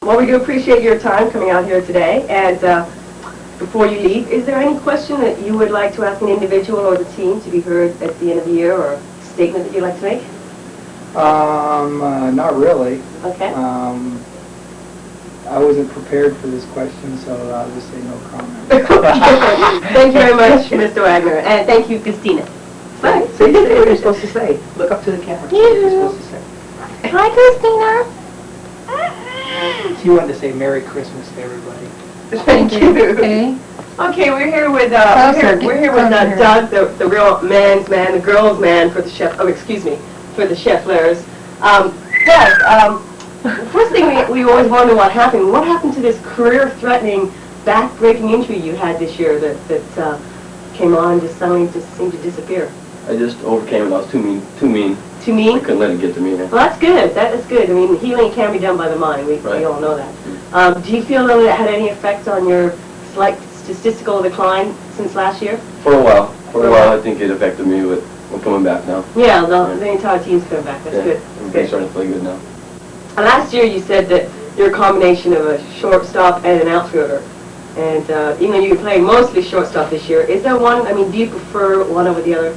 Well, we do appreciate your time coming out here today. And before you leave, is there any question that you would like to ask an individual or the team to be heard at the end of the year, or a statement that you'd like to make? Not really. Okay. I wasn't prepared for this question, so I'll just say no comment. Thank you very much, Mr. Wagner. And thank you, Christina. Bye. Say what you're supposed to say. Look up to the camera. Say what you're supposed to say. Hi, Christina. She wanted to say Merry Christmas to everybody. Thank you. Okay. Okay, we're here with Closer, we're here with closer. Doug, the real man's man, the girl's man for the chef. Oh, excuse me, for the Scheffleras. Doug, first thing we always wonder what happened. What happened to this career-threatening, back-breaking injury you had this year that came on and just suddenly just seemed to disappear? I just overcame it. I was too mean. Too mean? I couldn't let it get to me. Well, that's good. That is good. I mean, healing can be done by the mind. We all know that. Do you feel though that had any effect on your slight statistical decline since last year? For a while, I think it affected me, but I'm coming back now. Yeah, the entire team's coming back. That's good. That's Everybody's good. starting to play good now. Last year you said that you're a combination of a shortstop and an outfielder. And even though you're playing mostly shortstop this year, is there one, I mean, do you prefer one over the other?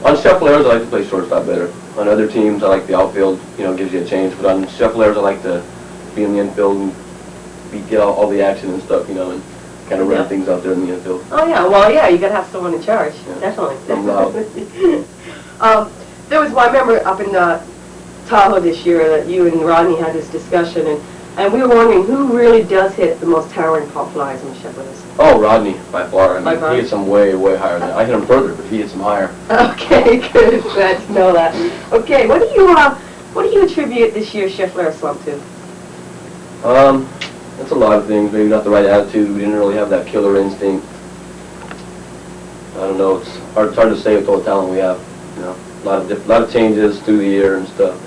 On Scheffleras, I like to play shortstop better. On other teams, I like the outfield, gives you a change. But on Scheffleras, I like to be in the infield and get all the action and stuff, and kind of run things out there in the infield. Oh, yeah. Well, yeah, you got to have someone in charge. Yeah. Definitely. I'm loud. There was, I remember up in Tahoe this year that you and Rodney had this discussion, and we were wondering who really does hit the most towering pop flies on the Scheffleras. Oh, Rodney, by far. I mean, By far? he hits them way, way higher than I hit him further, but he hits them higher. Okay, good. Glad to know that. Okay, what do you attribute this year's Scheffleras slump to? That's a lot of things. Maybe not the right attitude. We didn't really have that killer instinct. I don't know. It's hard to say with all the talent we have. A lot of changes through the year and stuff.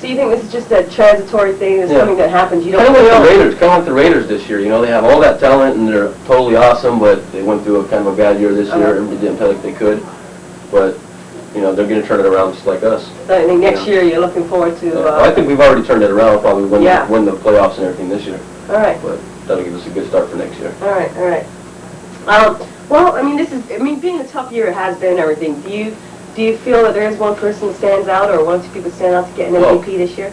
So you think this is just a transitory thing? It's something that happens. You don't Kind of like the feel. Raiders. Kind of like the Raiders this year. They have all that talent and they're totally awesome, but they went through a kind of a bad year this year and they didn't feel like they could. But they're going to turn it around just like us. So I think next year you're looking forward to. I think we've already turned it around. Probably win the playoffs and everything this year. All right. But that'll give us a good start for next year. All right. All right. Well, I mean, being a tough year it has been and everything. Do you feel that there is one person that stands out, or one or two people stand out to get an MVP this year?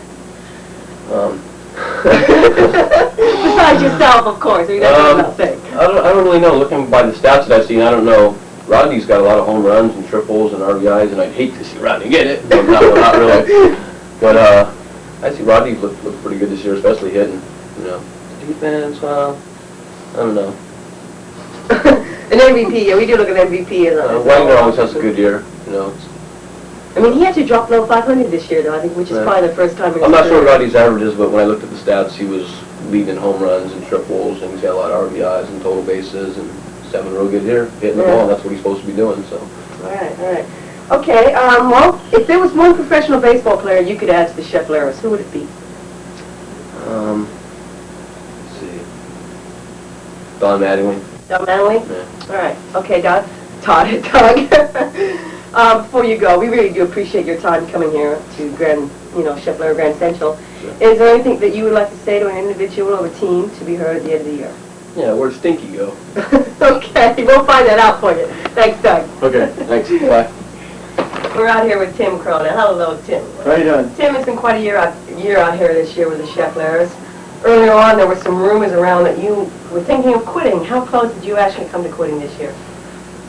Besides yourself, of course. I mean, that's what I'm saying. I don't really know. Looking by the stats that I've seen, I don't know. Rodney's got a lot of home runs and triples and RBIs, and I'd hate to see Rodney get it. But not really. But I see Rodney look pretty good this year, especially hitting. Defense. Well, I don't know. An MVP. Yeah, we do look at MVP as a. Wagner always has a good year. I mean, he actually dropped below 500 this year, though. I think, which is probably the first time. I'm not sure what Rodney's average is, but when I looked at the stats, he was leading home runs and triples, and he's got a lot of RBIs and total bases, and 7 real good here, hitting the ball. And that's what he's supposed to be doing. So. All right. Okay. Well, if there was one professional baseball player you could add to the Scheffleras, who would it be? Let's see. Don Mattingly. Doug Manley? Yeah. All right. Okay, Doug. Doug. Before you go, we really do appreciate your time coming here to Schefflera Grand Central. Sure. Is there anything that you would like to say to an individual or a team to be heard at the end of the year? Yeah, where'd Stinky go? Okay, we'll find that out for you. Thanks, Doug. Okay, thanks. Bye. We're out here with Tim Cronin. Hello, Tim. How you doing? Tim, it's been quite a year out here this year with the Scheffleras. Earlier on, there were some rumors around that you were thinking of quitting. How close did you actually come to quitting this year?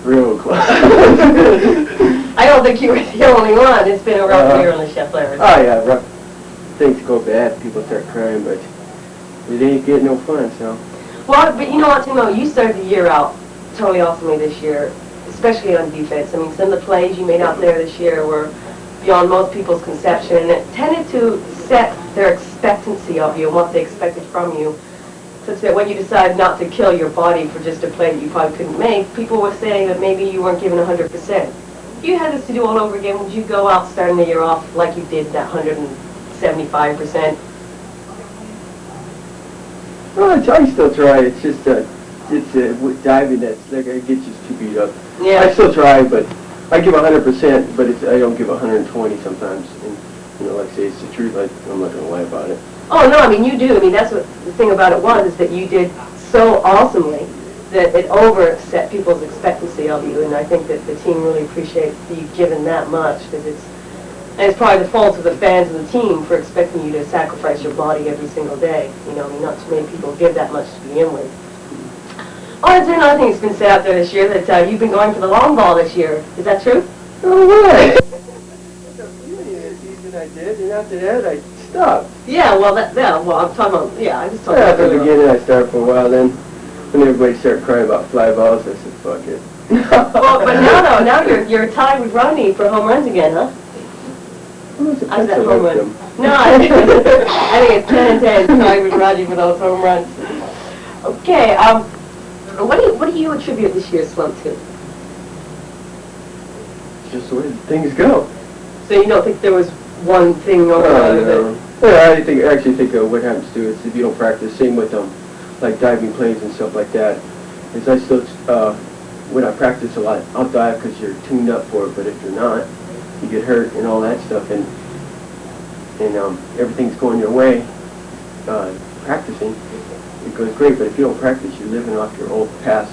Real close. I don't think you were the only one. It's been a rough year on the Scheffleras. Oh yeah, rough. Things go bad, people start crying, but it ain't getting no fun, so. Well, but you know what, Tim, you started the year out totally awesomely this year, especially on defense. I mean, some of the plays you made out there this year were beyond most people's conception, and it tended to set their expectancy of you and what they expected from you, such that when you decided not to kill your body for just a play that you probably couldn't make, people were saying that maybe you weren't giving 100%. If you had this to do all over again, would you go out starting the year off like you did that 175%? Well, I still try. It's just with diving that's like it gets you too beat up. Yeah. I still try, but I give 100%, but I don't give 120 sometimes. And like I say, it's the truth. I'm not gonna lie about it. Oh, no, I mean, you do. I mean, that's what the thing about it was, is that you did so awesomely that it overset people's expectancy of you, and I think that the team really appreciates you giving that much, because it's probably the fault of the fans and the team for expecting you to sacrifice your body every single day. You know, I mean, not too many people give that much to begin with. Oh, is there another thing that's been said out there this year, that you've been going for the long ball this year? Is that true? Oh, what? The beginning of the season I did, and after that I stopped. Yeah, well, I'm talking about, I just talking Yeah, about at the beginning I started for a while, then when everybody started crying about fly balls, I said, fuck it. Well, but now you're tied with Rodney for home runs again, huh? How's that home run? No, I think it's 10 and 10, tied with Rodney for those home runs. Okay, what do you attribute this year's slump to? Just the way things go. So you don't think there was one thing or another that... Yeah, I actually think what happens to is if you don't practice, same with like diving planes and stuff like that, is I still, when I practice a lot, I'll dive because you're tuned up for it, but if you're not, you get hurt and all that stuff, and everything's going your way, practicing, it goes great, but if you don't practice, you're living off your old past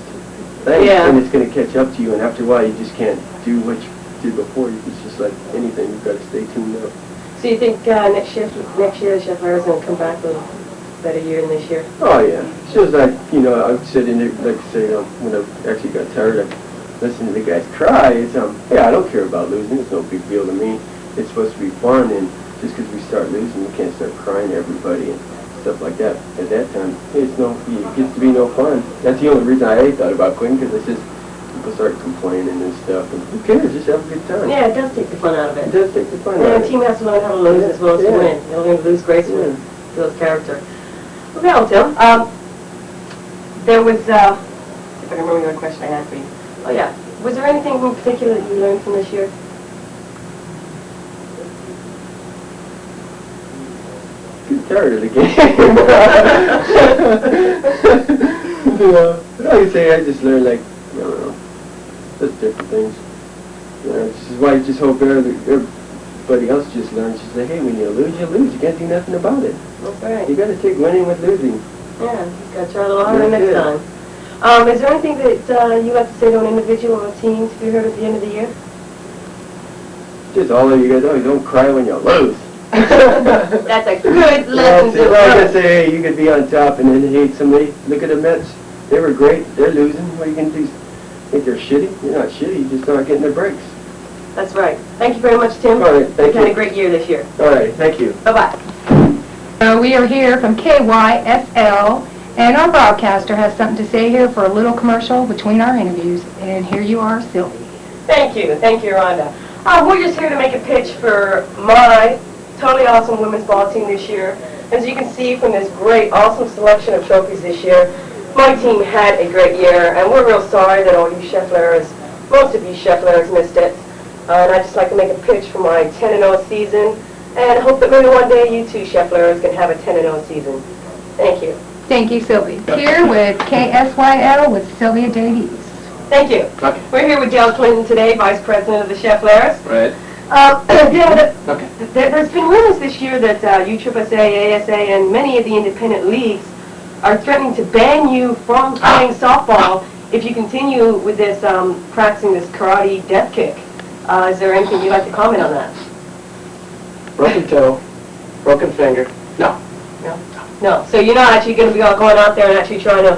things, and it's going to catch up to you, and after a while, you just can't do what you did before. It's just like anything, you've got to stay tuned up. So you think next year the Scheffleras is going to come back with a better year than this year? Oh yeah, it's just like, I would sit in there, like I say, when I actually got tired, I listened to the guys cry. It's I don't care about losing. It's no big deal to me. It's supposed to be fun, and just because we start losing, we can't start crying to everybody and stuff like that. At that time, it gets to be no fun. That's the only reason I thought about quitting, because it's just people start complaining and stuff, and who cares? Just have a good time. Yeah, it does take the fun out of it. It does take the fun out And of the it. team has to learn how to lose as well as to win. They'll learn to lose gracefully, build character. Okay, well, Tim, there was, if I can remember the question I had for you. Oh, yeah. Was there anything in particular that you learned from this year? Get tired of the game. Like I say, I just learned, like, I don't know, just different things. This is why I just hope everybody else just learns. Just like, hey, when you lose, you lose. You can't do nothing about it. That's right. You got to take winning with losing. Yeah, you got to try a little harder next time. Is there anything that you like to say to an individual or a team to be heard at the end of the year? Just all of you guys, don't cry when you lose. That's a good lesson to Like I learn. say, hey, you could be on top and then hate somebody. Look at the Mets. They were great. They're losing. What are you going to do? Think they're shitty? You're not shitty. You're just not getting their breaks. That's right. Thank you very much, Tim. All right, thank You've had you. a great year this year. All right, thank you. Bye-bye. We are here from KYSL, and our broadcaster has something to say here for a little commercial between our interviews. And here you are, Sylvia. Thank you, Rhonda. We're just here to make a pitch for my totally awesome women's ball team this year. As you can see from this great, awesome selection of trophies this year, my team had a great year, and we're real sorry that all you Scheffleras, most of you Scheffleras missed it. And I'd just like to make a pitch for my 10-0 season, and hope that maybe one day you two Scheffleras can have a 10-0 season. Thank you. Thank you, Sylvia. Here with KSYL with Sylvia Davies. Thank you. Okay. We're here with Dale Clinton today, Vice President of the Scheffleras. Right. Dale, Okay. there's been rumors this year that USSSA, ASA, and many of the independent leagues are threatening to ban you from playing softball if you continue with this practicing this karate death kick. Is there anything you'd like to comment on that? Broken toe, broken finger. No. No. So you're not actually going to be going out there and actually trying to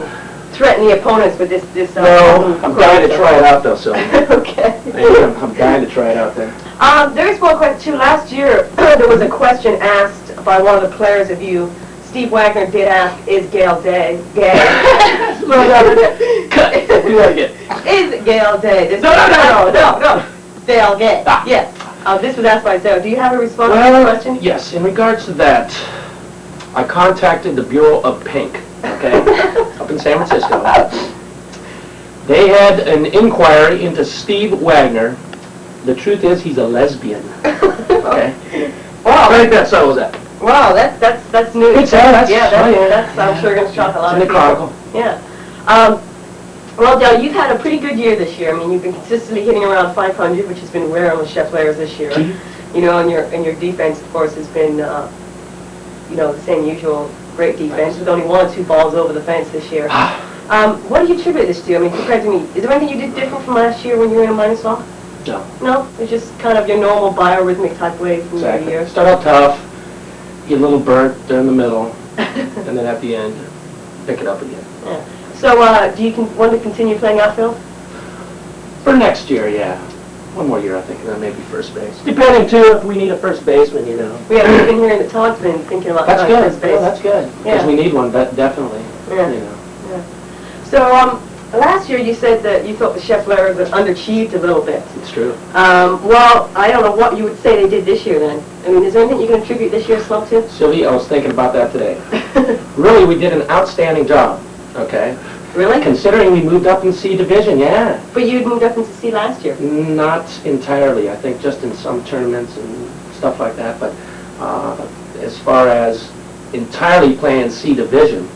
threaten the opponents with this? No, I'm dying to try it out though, Sylvia. Okay. I'm dying to try it out there. There is one question too. Last year, there was a question asked by one of the players of you. Steve Wagner did ask, is Gail Day gay? Cut. We like it. Is Gail Day? No. Dale gay. Yes. This was asked by Zoe. Do you have a response to that question? Yes, in regards to that, I contacted the Bureau of Pink, okay, up in San Francisco. They had an inquiry into Steve Wagner. The truth is, he's a lesbian, okay? Wow. I think that settles that. Wow, that's news. It's that's I'm sure going to shock a lot in of the people. Chronicle. Yeah. Well, Dale, you've had a pretty good year this year. I mean, you've been consistently hitting around 500, which has been rare on the Scheffleras this year. You know, and your defense, of course, has been the same usual great defense with only 1 or 2 balls over the fence this year. What do you attribute this to? I mean, compared to me, is there anything you did different from last year when you were in a minor slump? No. No? It's just kind of your normal biorhythmic type way from year to year? Start out tough, get a little burnt during the middle, and then at the end, pick it up again. Yeah. So, do you want to continue playing outfield? For next year, yeah. 1 more year, I think, and then maybe first base. Depending, too, if we need a first baseman, Yeah, we've been hearing that Todd's been thinking about That's trying good. first base. Well, that's good. Because Yeah. we need one, definitely. Yeah. You know. So, last year you said that you thought the Scheffleras had underachieved a little bit. It's true. Well, I don't know what you would say they did this year then. I mean, is there anything you can attribute this year's slump to? Sylvia, I was thinking about that today. Really, we did an outstanding job, okay? Really? Considering we moved up in C division, yeah. But you'd moved up into C last year. Not entirely. I think just in some tournaments and stuff like that. But as far as entirely playing C division,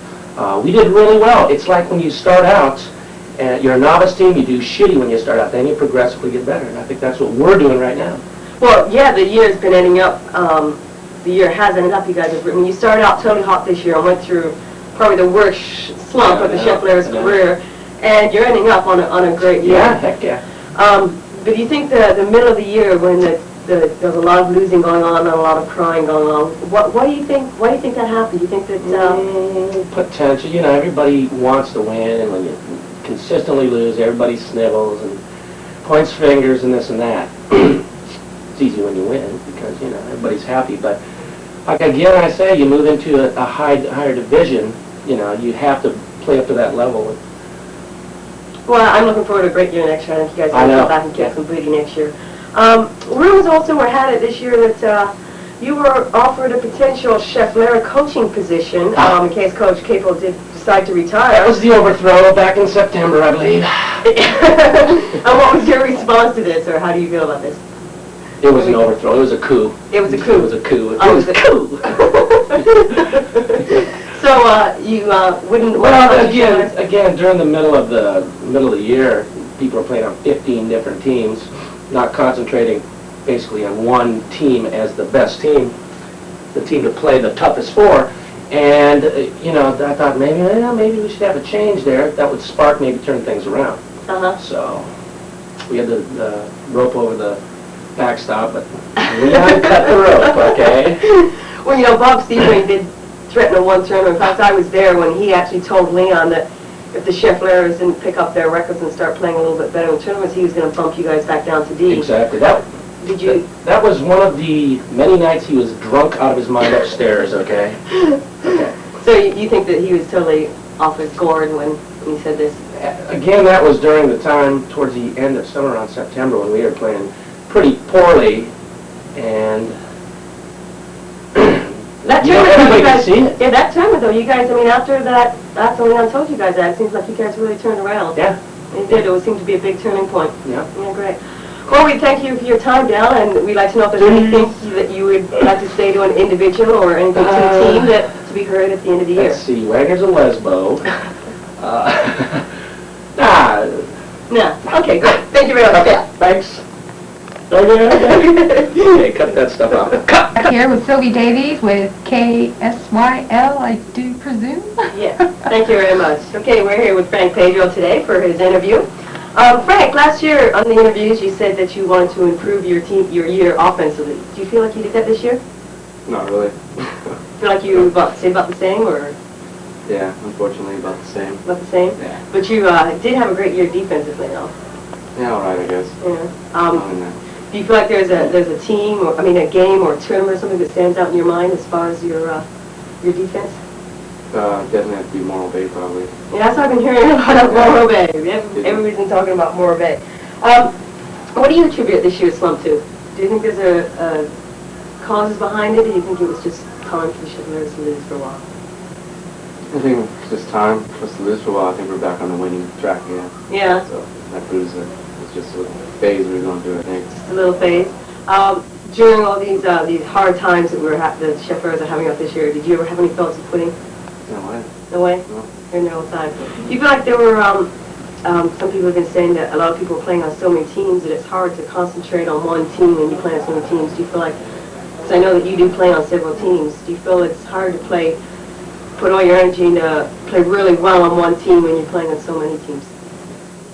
we did really well. It's like when you start out, and you're a novice team, you do shitty when you start out, then you progressively get better. And I think that's what we're doing right now. Well, yeah, the year's been ending up. The year has ended up. You guys have. I mean, you started out totally hot this year and went through probably the worst slump of the Scheffleras' career, and you're ending up on a great year. Yeah, heck yeah. But do you think the middle of the year when there's a lot of losing going on and a lot of crying going on, why do you think that happened? Do you think that Potential. You know, everybody wants to win, and when you consistently lose, everybody snivels and points fingers and this and that. It's easy when you win because, everybody's happy. But like again, I say, you move into a higher division, you have to play up to that level. Well, I'm looking forward to a great year next year. I think you guys are going to come back and get some booty next year. Rumors also were had it this year that you were offered a potential Schefflera coaching position in case Coach Capel did decide to retire. That was the overthrow back in September, I believe. And what was your response to this, or how do you feel about this? It was an overthrow. It was a coup. It was a coup. It was a coup. It Oh, was a coup. So you wouldn't? Well, again, during the middle of the year, people are playing on 15 different teams, not concentrating basically on one team as the best team, the team to play the toughest for. And I thought maybe we should have a change there. That would spark, maybe turn things around. So we had the rope over the backstop, but Leon cut the rope, okay? Well, Bob Stevens did threaten a one-term. In fact, I was there when he actually told Leon that if the Scheffleras didn't pick up their records and start playing a little bit better in tournaments, he was going to bump you guys back down to D. Exactly. Did you? That was one of the many nights he was drunk out of his mind upstairs, okay? Okay. So you think that he was totally off his gourd when he said this? Again, that was during the time towards the end of summer, around September, when we were playing pretty poorly, and that tournament, everybody you guys, could see it. Yeah, that tournament though, you guys, I mean, after that, after Leon told you guys that, it seems like you guys really turned around. Yeah. It did. It seemed to be a big turning point. Yeah. Yeah, great. Well, we thank you for your time, Dale, and we'd like to know if there's anything that you would like to say to an individual or anything to the team that to be heard at the end of the year. Let's see, Wagner's a lesbo. No. Okay, great. Thank you very much. Okay, thanks. Okay, cut that stuff out. Cut! Back here with Sylvia Davies with KSYL, I do presume. Yeah, thank you very much. Okay, we're here with Frank Pedro today for his interview. Frank, last year on the interviews you said that you wanted to improve your year offensively. Do you feel like you did that this year? Not really. Feel like you about the same, or Yeah, unfortunately about the same. about the same? Yeah. But you did have a great year defensively, though. Yeah, alright, I guess. Yeah. Other than that. Do you feel like there's a team, or a game or a tournament or something that stands out in your mind as far as your defense? Definitely have to be Moral Bay, probably. Yeah, that's what I've been hearing about Morro Bay. Everybody's been talking about Morro Bay. What do you attribute this year's slump to? Do you think there's a causes behind it, or do you think it was just time for the Scheffleras to lose for a while? I think it's just time for us to lose for a while. I think we're back on the winning track again. Yeah, So that proves that it's just a phase we're going through, I think. just a little phase. During all these hard times that the Scheffleras are having out this year, did you ever have any thoughts of quitting? No way. No way? No. You're in there all the time. Do you feel like there were, some people have been saying that a lot of people are playing on so many teams that it's hard to concentrate on one team when you play on so many teams. Do you feel like because I know that you do play on several teams. Do you feel it's hard to put all your energy into play really well on one team when you're playing on so many teams?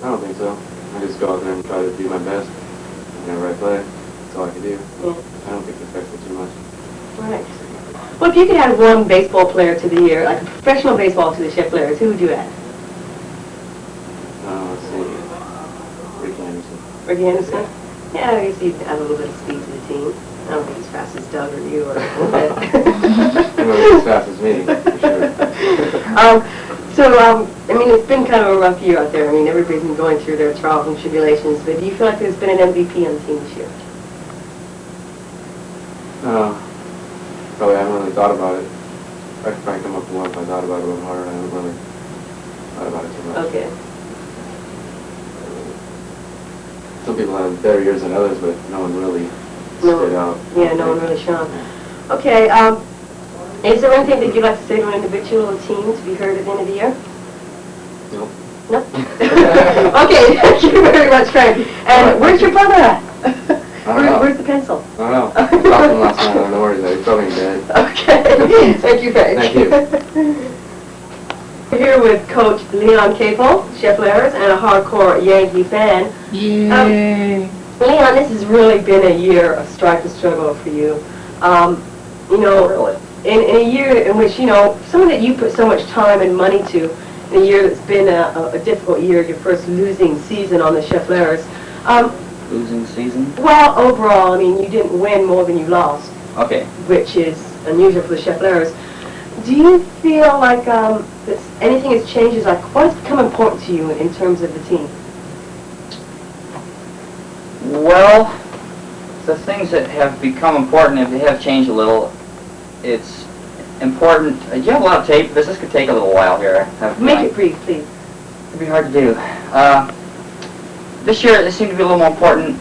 I don't think so. I just go out there and try to do my best whenever I play. That's all I can do. Yeah. I don't think it affects it too much. Right. Well, if you could add one baseball player to the year, like a professional baseball to the Scheffleras, who would you add? Let's see. Rick Anderson. Ricky Anderson? Yeah, I guess he'd add a little bit of speed to the team. I don't think he's fast as Doug or you or He was as fast as me, for sure. I mean, it's been kind of a rough year out there. I mean, everybody's been going through their trials and tribulations, but do you feel like there's been an MVP on the team this year? Probably haven't really thought about it. I could probably come up with one if I thought about it a little harder. I haven't really thought about it too much. Okay. Some people have better years than others, but no one really stood out. Yeah, no one really shone. Okay, is there anything that you'd like to say to an individual or team to be heard at the end of the year? Nope. No? Okay, thank you very much, Frank. And where's your brother at? I don't know. Where's the pencil? I don't know. I talked to him last night. I don't know where he's at. He's probably in bed. Okay, thank you, Frank. Thank you. We're here with Coach Leon Capel, Scheffleras, and a hardcore Yankee fan. Yay! Leon, this has really been a year of strife and struggle for you. You know, in a year in which, you know, something that you put so much time and money to, in a year that's been a difficult year, your first losing season on the Scheffleras. Losing season? Well, overall, I mean, you didn't win more than you lost, Okay. which is unusual for the Scheffleras. Do you feel like that anything has changed? Like, what has become important to you in terms of the team? Well, the things that have become important, if they have changed a little, it's important. Do you have a lot of tape? This could take a little while here. Make it brief, please. It'd be hard to do. This year, it seemed to be a little more important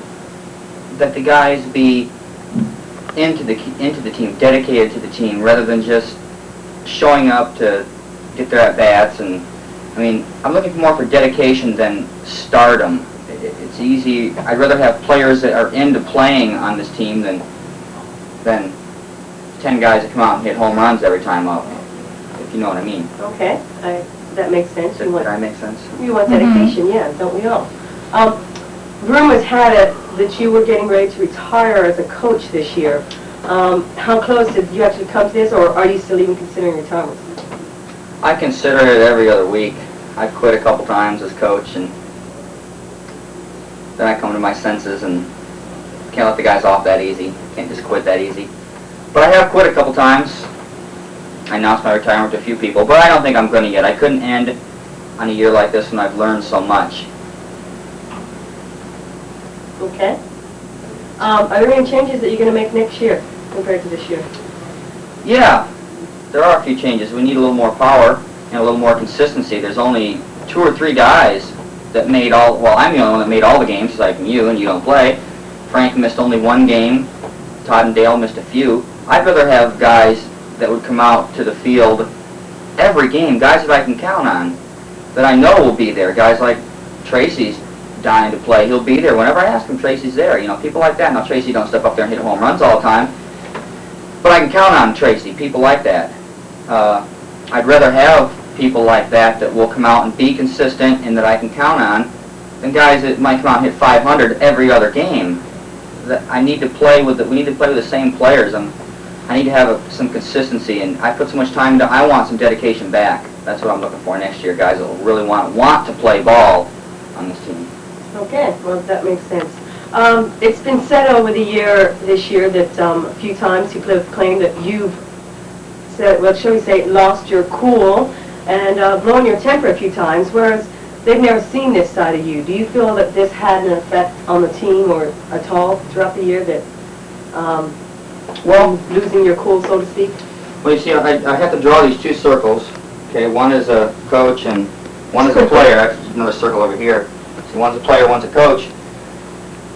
that the guys be into the team, dedicated to the team, rather than just showing up to get their at-bats. And I mean, I'm looking more for dedication than stardom. It's easy. I'd rather have players that are into playing on this team than 10 guys that come out and hit home runs every time up, if you know what I mean. Okay, that makes sense. Did that make sense? You want dedication, yeah, don't we all? Rumors had it that you were getting ready to retire as a coach this year. How close did you actually come to this, or are you still even considering retirement? I consider it every other week. I've quit a couple times as coach, and then I come to my senses and can't let the guys off that easy. Can't just quit that easy. But I have quit a couple times. I announced my retirement to a few people, but I don't think I'm going to yet. I couldn't end on a year like this when I've learned so much. Okay. Are there any changes that you're going to make next year compared to this year? Yeah, there are a few changes. We need a little more power and a little more consistency. There's only 2 or 3 guys that made all, well, I'm the only one that made all the games, like you, and you don't play. Frank missed only 1 game. Todd and Dale missed a few. I'd rather have guys that would come out to the field every game, guys that I can count on, that I know will be there. Guys like Tracy's dying to play. He'll be there. Whenever I ask him, Tracy's there. You know, people like that. Now, Tracy don't step up there and hit home runs all the time, but I can count on Tracy, people like that. I'd rather have people like that will come out and be consistent and that I can count on than guys that might come out and hit 500 every other game. We need to play with the same players. I need to have some consistency, and I put so much time into. I want some dedication back. That's what I'm looking for next year. Guys that will really want to play ball on this team. Okay, well, that makes sense. It's been said over this year that a few times people have claimed that you've said, well, shall we say, lost your cool and blown your temper a few times, whereas they've never seen this side of you. Do you feel that this had an effect on the team or at all throughout the year, that losing your cool, so to speak? Well, you see, I have to draw these 2 circles. Okay, one is a coach and one is a player. I have another circle over here. So one's a player, one's a coach.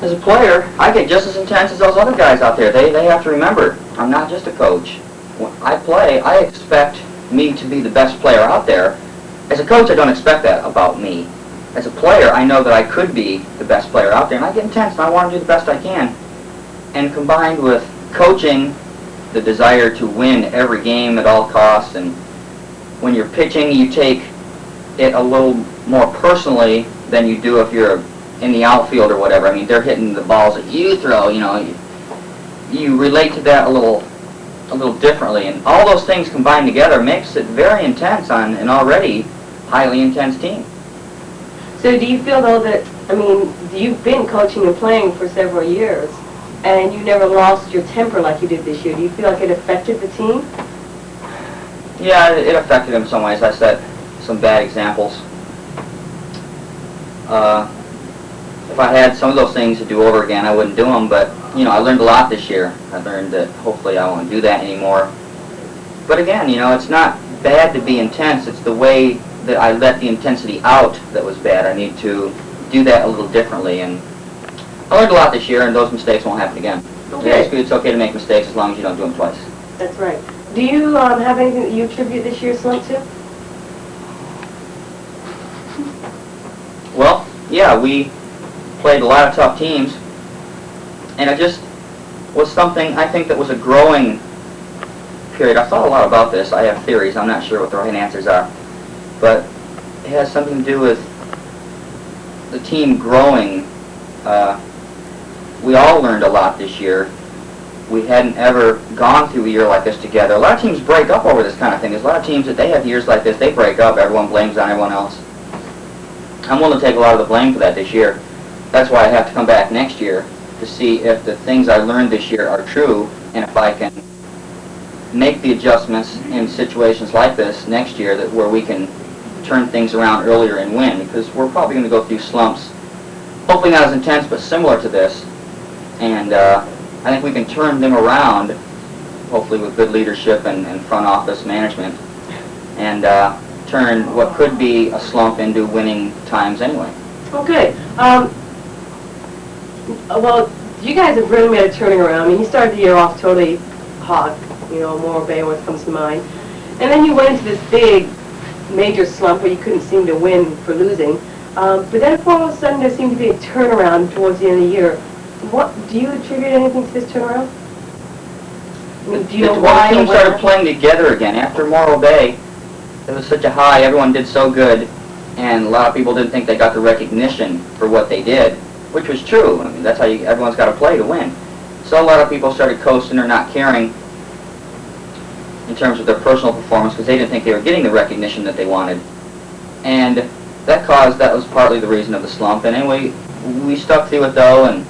As a player, I get just as intense as those other guys out there. They have to remember, I'm not just a coach. When I play, I expect me to be the best player out there. As a coach, I don't expect that about me. As a player, I know that I could be the best player out there, and I get intense, and I want to do the best I can. And combined with coaching the desire to win every game at all costs, and when you're pitching, you take it a little more personally than you do if you're in the outfield or whatever. I mean, they're hitting the balls that you throw, you know. You relate to that a little differently, and all those things combined together makes it very intense on an already highly intense team. So do you feel though that, I mean, you've been coaching and playing for several years, and you never lost your temper like you did this year. Do you feel like it affected the team? Yeah, it affected him in some ways. I set some bad examples. If I had some of those things to do over again, I wouldn't do them, but, you know, I learned a lot this year. I learned that hopefully I won't do that anymore. But again, you know, it's not bad to be intense. It's the way that I let the intensity out that was bad. I need to do that a little differently, and I learned a lot this year, and those mistakes won't happen again. Okay. Basically, it's okay to make mistakes as long as you don't do them twice. That's right. Do you have anything that you attribute this year's slump to? Well, yeah, we played a lot of tough teams, and it just was something I think that was a growing period. I thought a lot about this. I have theories. I'm not sure what the right answers are, but it has something to do with the team growing. We all learned a lot this year. We hadn't ever gone through a year like this together. A lot of teams break up over this kind of thing. There's a lot of teams that they have years like this, they break up, everyone blames on everyone else. I'm willing to take a lot of the blame for that this year. That's why I have to come back next year to see if the things I learned this year are true, and if I can make the adjustments in situations like this next year where we can turn things around earlier and win, because we're probably going to go through slumps, hopefully not as intense, but similar to this. And I think we can turn them around, hopefully with good leadership and front office management, and turn what could be a slump into winning times anyway. Okay. Well, you guys have really made a turning around. I mean, you started the year off totally hot, you know, more Baywatch comes to mind. And then you went into this big, major slump where you couldn't seem to win for losing. But then all of a sudden there seemed to be a turnaround towards the end of the year. What, do you attribute anything to this turnaround? I mean, do you know why? The team started playing together again. After Morro Bay, it was such a high, everyone did so good, and a lot of people didn't think they got the recognition for what they did, which was true. I mean, that's how everyone's got to play to win. So a lot of people started coasting or not caring in terms of their personal performance because they didn't think they were getting the recognition that they wanted. And that was partly the reason of the slump. And anyway, we stuck through it though, and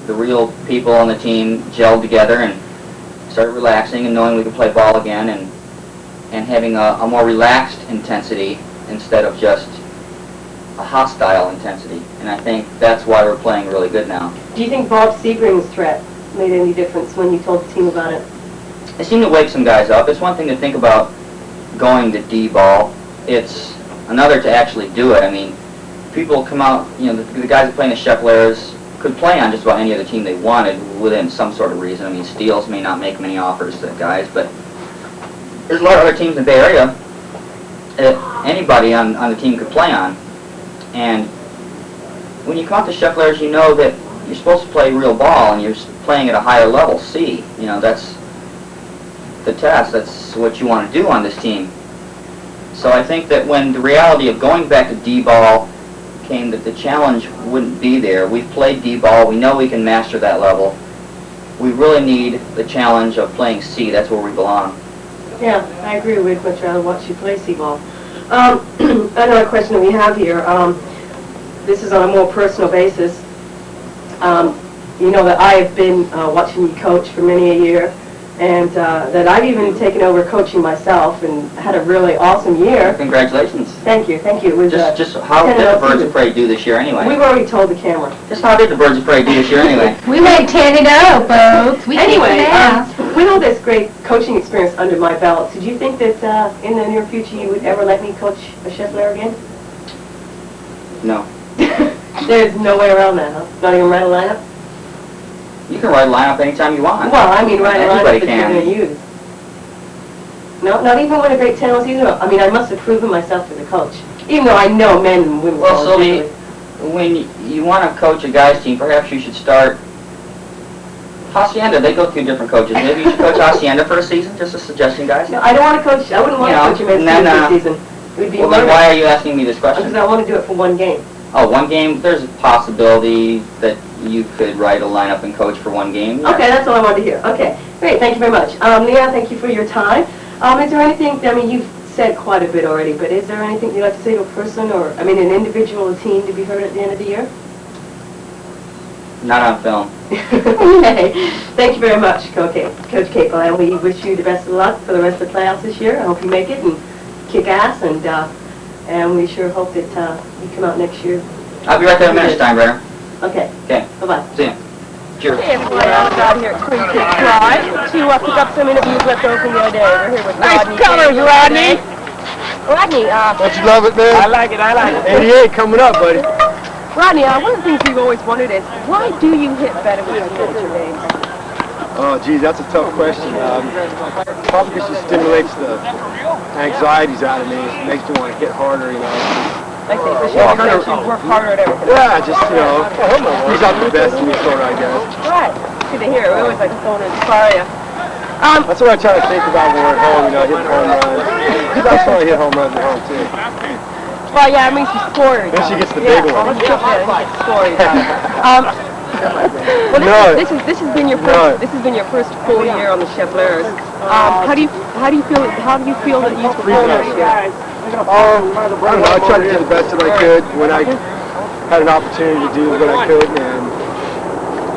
the real people on the team gelled together and started relaxing and knowing we could play ball again, and having a more relaxed intensity instead of just a hostile intensity. And I think that's why we're playing really good now. Do you think Bob Sebring's threat made any difference when you told the team about it? It seemed to wake some guys up. It's one thing to think about going to D-ball. It's another to actually do it. I mean, people come out, you know, the guys that play in the Scheffleras could play on just about any other team they wanted within some sort of reason. I mean, Steels may not make many offers to guys, but there's a lot of other teams in the Bay Area that anybody on the team could play on. And when you come out to Scheffleras, you know that you're supposed to play real ball, and you're playing at a higher level, C. You know, that's the test. That's what you want to do on this team. So I think that when the reality of going back to D-ball came, that the challenge wouldn't be there. We've played D-ball. We know we can master that level. We really need the challenge of playing C. That's where we belong. Yeah, I agree. We'd much rather watch you play C-ball. Another question that we have here. This is on a more personal basis. You know that I have been watching you coach for many a year, and that I've even taken over coaching myself and had a really awesome year. Congratulations. Thank you, thank you. It was, Just how did the Birds of Prey do this year anyway? We've already told the camera. Just how did the Birds of Prey do this year anyway? We went 10-0, folks. We Anyway, kicked ass. with all this great coaching experience under my belt, did you think that in the near future you would ever let me coach a Scheffler again? No. There's no way around that, huh? Not even write a lineup? You can write a lineup anytime you want. Well, I mean, write a lineup Anybody that can. you're going to use. No, not even when a great talent season. I mean, I must have proven myself as a coach, even though I know men and women. Well, Sylvia, when you want to coach a guys team, perhaps you should start Hacienda, they go through different coaches. Maybe you should coach Hacienda for a season, just a suggestion, guys. No, I don't want to coach, I wouldn't want to You know, coach you men's and then, team this season. It would be Well, then learning. why are you asking me this Because question? I want to do it for one game. Oh, one game, there's a possibility that you could write a lineup and coach for one game. Yeah. Okay, that's all I wanted to hear. Okay, great, thank you very much. Leanne, thank you for your time. Is there anything, I mean, you've said quite a bit already, but is there anything you'd like to say to a person or, I mean, an individual or team to be heard at the end of the year? Not on film. Okay, thank you very much, Coach Capel, and we wish you the best of luck for the rest of the playoffs this year. I hope you make it and kick ass, and we sure hope that you come out next year. I'll be right there in a minute, Steinbrenner. Okay, Okay, bye-bye. see ya. Cheers. Hey everyone, I'm out here at Queen Creek Drive to pick up some interviews left over from the other day. We're here with Rodney. Nice colors, Rodney! Rodney, Don't you love it, man? I like it. 88 coming up, buddy. Rodney, one of the things we've always wondered is, why do you hit better with your signature names? Oh, geez, that's a tough question. Probably because it stimulates the anxieties out of me. It makes me want to hit harder, you know. Like they for sure you work harder at everything. Yeah, just, you know, he's out the best in me, sort of, I guess. Right. Good to hear. We always like to phone and inspire you. That's what I try to think about when we're at home, you know, hitting home runs. Because I saw hit home runs at home, too. Well, yeah, it means you score. Then she gets the big one. Let's get there and get scored. Well, this has been your first full year on the Scheffleras. How do you feel that you performed this year? I don't know, I tried to do the best that I could when I had an opportunity to do what I could, and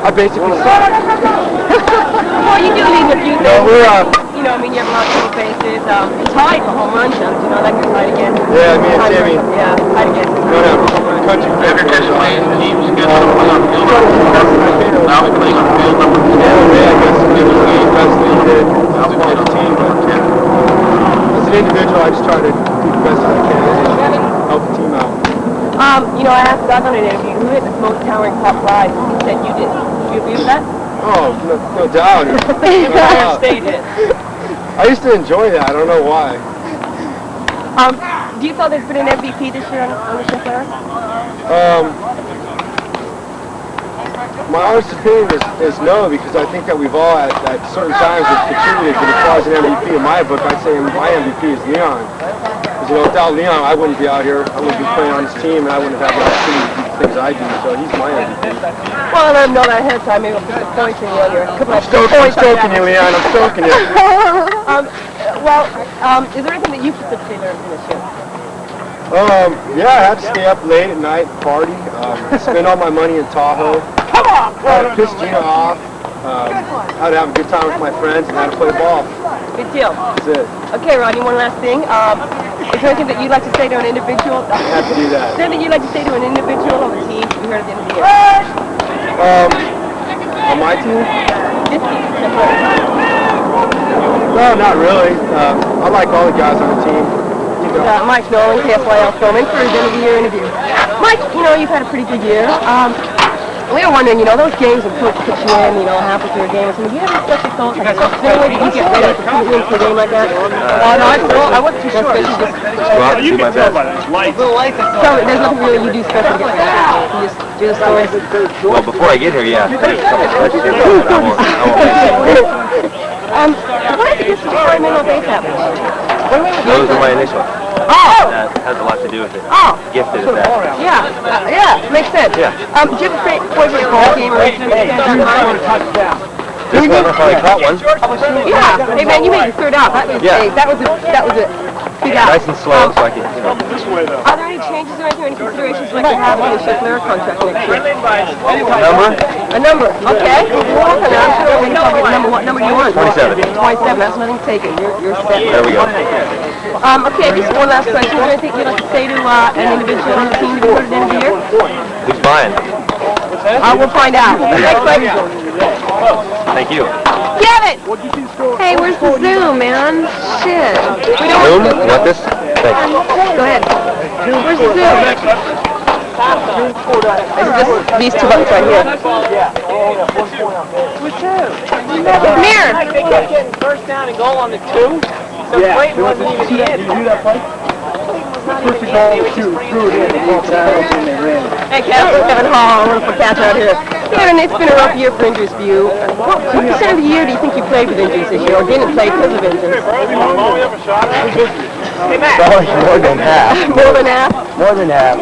I basically sucked. Well, you do leave a few things. No, we're, you know, I mean, you have a lot of total bases. It's tied for home run jumps, you know, like you're tied again. Yeah, me and Timmy. Yeah, tied again. Going out country Every football. display is team scheduled to play on field number 10. Now we playing on field number 10. Yeah, I guess it was the best that he did. Now we playing on field number 10. As an individual, I just try to do the best that I can and help the team out. You know, I asked Doug on an interview who hit the most towering pop flies. He said you did. Do you agree with that? Oh, no doubt. No doubt. State hit. I used to enjoy that. I don't know why. Do you feel there's been an MVP this year on the Scheffleras? My honest opinion is no, because I think that we've all at certain times have contributed to the cause an MVP. In my book, I'd say my MVP is Leon. Because, you know, without Leon, I wouldn't be out here. I wouldn't be playing on this team, and I wouldn't have the opportunity to do the things I do. So he's my MVP. Well, let him know that ahead of time. Maybe we'll put the points in you on your couple of I'm stoking you, Leon. I'm stoking you. Is there anything that you specifically learned from this year? Yeah, I had to stay up late at night, party, spend all my money in Tahoe. How to piss Gina off, how to have a good time with my friends, and how to play ball. Good deal. That's it. Okay, Rodney, one last thing. Is there anything that you'd like to say to an individual? I have to do that. Is there anything you'd like to say to an individual on the team to be heard at the end of the year? On my team? This team. No, not really. I like all the guys on the team. You know. Mike Nolan, KSYL filming for his end of the year interview. Mike, you know, you've had a pretty good year. We were wondering, you know, those games when Coach puts you in, you know, halfway through a game or something, do you have any special thoughts? Like, what way did you get ready to put you in for a game like that? No, I wasn't too sure. Just go out and do my best. So there's nothing really you do special to get ready. You just do the stories. Well, before I get here, yeah. There's a couple questions, but I won't What did you do before I made my base happen? Those are my initials. Oh! That has a lot to do with it. Oh! Gifted at that. Yeah, makes sense. Yeah. Did you ever play for a ball game or anything? This one, I probably caught one. Yeah. Hey man, you made your third out. That was a big out. Nice and slow, so I can, you know. Are there any changes or anything, any considerations like you have in the Scheffleras contract next year? Number? A number, okay. Well, I'm sure we know what number you want. 27. 27, that's nothing taken. You're set. There we go. Okay, just one last question. Is there anything you'd like to say to an individual on the team to be heard at the end of the year? Who's buying? We'll find out. Thanks, Mike. Thank you. Get it! Hey, where's the Zoom, man? Shit. We don't Zoom? You want this? Thanks. Go ahead. Where's the Zoom? It's these two buttons right here. Come here. Getting first down and goal on the 2. So Clayton wasn't even in. Hey, Kevin Hall, wonderful catch out here. Karen, it's been a rough year for injuries for you. What percent of the year do you think you played with injuries this year, or didn't play because of injuries? Probably more than half. More than half? More than half.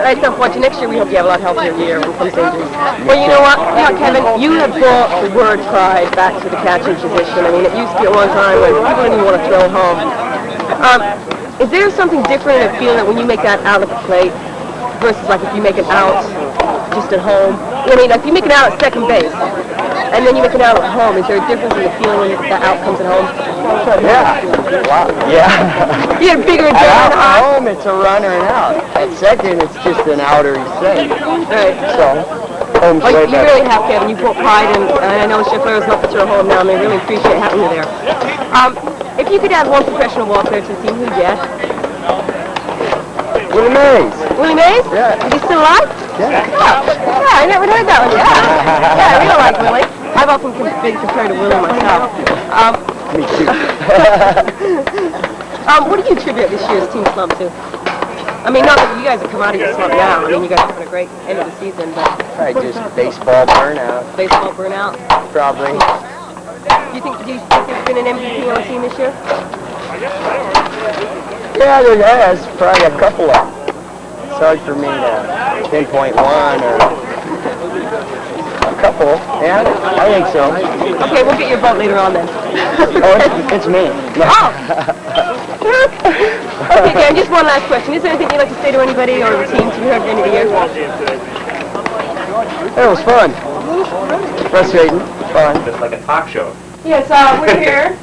I still want you next year. We hope you have a lot healthier year when it comes to injuries. Well, you know what? Kevin, you have brought the word pride back to the catching position. I mean, it used to be at one time when people didn't even want to throw home. Is there something different in a feeling that when you make that out at the plate versus like if you make it out just at home? I mean, like if you make it out at second base and then you make it out at home, is there a difference in the feeling when that out comes at home? Yeah. Wow. Yeah. You had a bigger At adrenaline high? home, it's a runner and out. At second, it's just an outer safe. Right. So, home's Well, way you better. really have, Kevin. You put pride in, and I know Scheffleras love that you're home now, and they really appreciate having you there. If you could add one professional ball player to the team, who'd you add? Willie Mays. Willie Mays? Yeah. Is he still alive? Yeah. Oh, yeah, I never heard that one. Yeah. Yeah, I really like Willie. I've often been compared to Willie myself. Me too. What do you attribute this year's team slump to? I mean, not that you guys have come out of your slump now. I mean, you guys are having a great end of the season, but Probably just baseball burnout. baseball burnout. Probably. Do you think there's been an MVP on the team this year? Yeah, there has. Probably a couple of. It's hard for me to pinpoint one or a couple. Yeah, I think so. Okay, we'll get your vote later on then. Oh, it's me. Oh! Okay, Dan, just one last question. Is there anything you'd like to say to anybody or the team to be heard at the end of the year? It was fun. Frustrating. Fun. It's like a talk show. Yes, we're here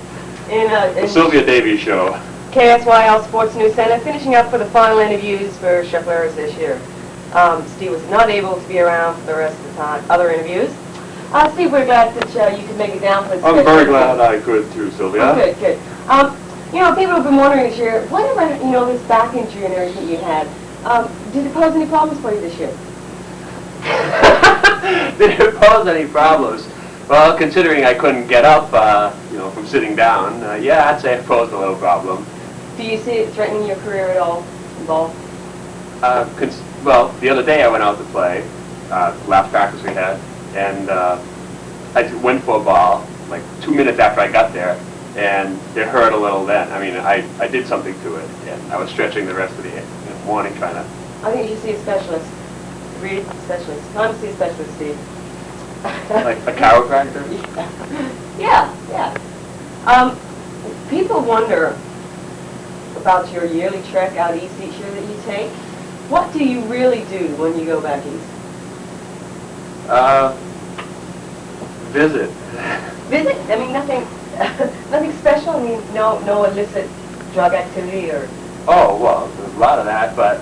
in Sylvia Davies show. KSYL Sports News Center, finishing up for the final interviews for Scheffleras this year. Steve was not able to be around for the rest of the time, other interviews. Steve, we're glad that you could make it down for this. I'm very glad I could too, Sylvia. Oh, good, good. You know, people have been wondering this year, whatever, you know, this back injury and everything you had, did it pose any problems for you this year? Did it pose any problems? Well, considering I couldn't get up, you know, from sitting down, yeah, I'd say it posed a little problem. Do you see it threatening your career at all involved? Well, the other day I went out to play, last practice we had, and I went for a ball, like 2 minutes after I got there, and it hurt a little then. I mean, I did something to it, and I was stretching the rest of the morning trying to... I think you should see a specialist. Read a specialist. Time to see a specialist, Steve. Like a chiropractor? Yeah, yeah. People wonder about your yearly trek out east each year that you take. What do you really do when you go back east? Visit. Visit? I mean, nothing, nothing special. I mean, no illicit drug activity or. Oh well, there's a lot of that, but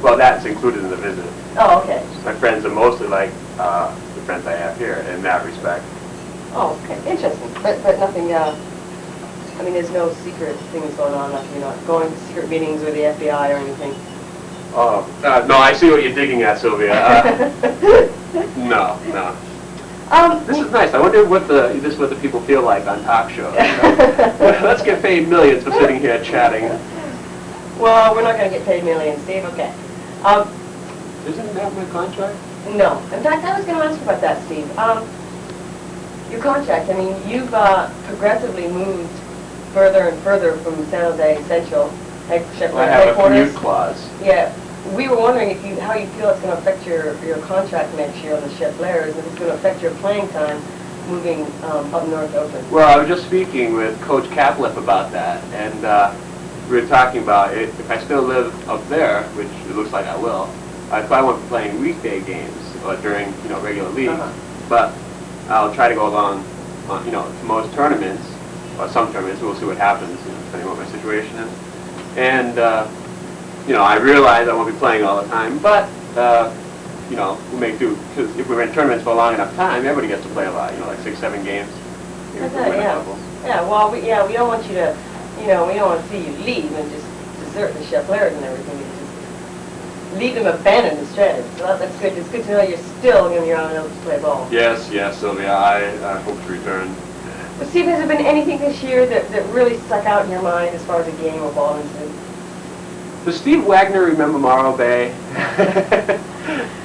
well, that's included in the visit. Oh, okay. My friends are mostly like the friends I have here in that respect. Oh, okay. Interesting. But nothing. I mean, there's no secret things going on. Like you're not going to secret meetings with the FBI or anything. Oh no, I see what you're digging at, Sylvia. No. This is nice. I wonder what the people feel like on talk shows. Let's get paid millions for sitting here chatting. Well, we're not going to get paid millions, Steve. Okay. Isn't that my contract? No. In fact, I was going to ask you about that, Steve. Your contract. I mean, you've progressively moved further and further from San Jose Central headquarters. I have a commute clause. Yeah. We were wondering how you feel it's going to affect your contract next year on the Scheffleras, and if it's going to affect your playing time moving up north to Oakland. Well, I was just speaking with Coach Capliff about that, and we were talking about it. If I still live up there, which it looks like I will, I probably won't be playing weekday games during regular leagues. But I'll try to go along, to most tournaments or some tournaments. We'll see what happens, depending on what my situation is. And I realize I won't be playing all the time, but we'll make do, because if we're in tournaments for a long enough time, everybody gets to play a lot. Like 6-7 games. Yeah. Well, we don't want you to. We don't want to see you leave and just desert the Scheffleras and everything. You just leave them abandoned instead. So that's good. It's good to know you're still going to be around to play ball. Yes, Sylvia. I hope to return. But Steve, has there been anything this year that really stuck out in your mind as far as a game or ball incident? Does Steve Wagner remember Morro Bay?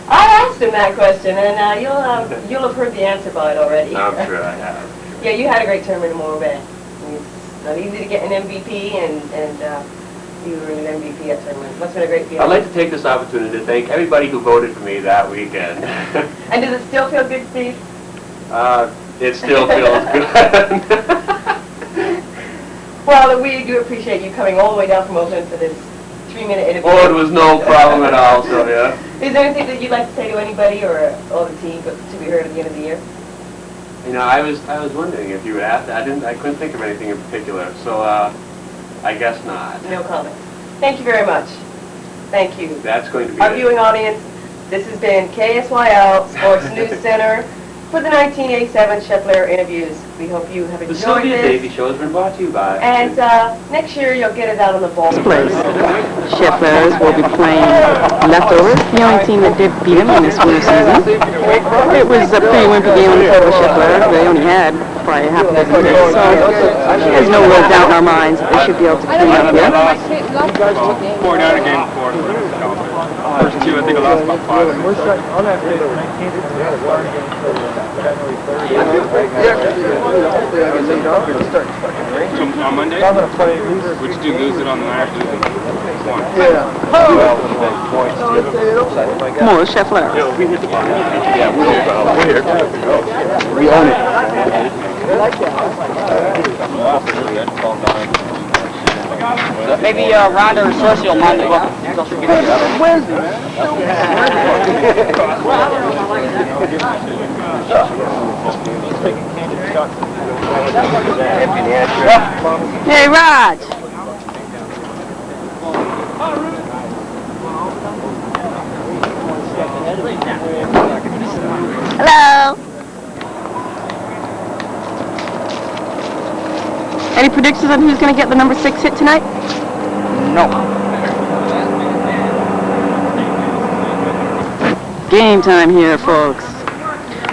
I asked angst in that question, and you'll have heard the answer by it already. I'm sure I have. Yeah, you had a great tournament in Morro Bay. It's not easy to get an MVP, and you were an MVP at tournament. Must have been a great feeling. I'd like to take this opportunity to thank everybody who voted for me that weekend. And does it still feel good, Steve? It still feels good. Well, we do appreciate you coming all the way down from Oakland for this 3-minute interview. Oh, it was no problem at all, Sylvia. Is there anything that you'd like to say to anybody or the team to be heard at the end of the year? You know, I was wondering if you would ask that. I couldn't think of anything in particular, so I guess not. No comment. Thank you very much. Thank you. That's going to be Our it. viewing audience, this has been KSYL Sports News Center for the 1987 Scheffleras interviews. We hope you have The enjoyed Sylvia this. Davy Show has been brought to you by... And next year you'll get it out on the ball. Place. Scheffleras will be playing leftovers, the only team that did beat them in this winter season. It was a pretty wimpy game on the part of Scheffleras. They only had probably half a dozen hits, so there's no real doubt in our minds that they should be able to clean up here. 4 down a game before. First 2, I think I lost about 5. So on Monday, would you lose it on the night or lose it? One. More Scheffleras. We hit the bottom. Yeah, we're here. We own it. Maybe Rhonda or Cersei will mind Hey, Raj. Hello. Any predictions on who's going to get the number 6 hit tonight? No. Game time here, folks.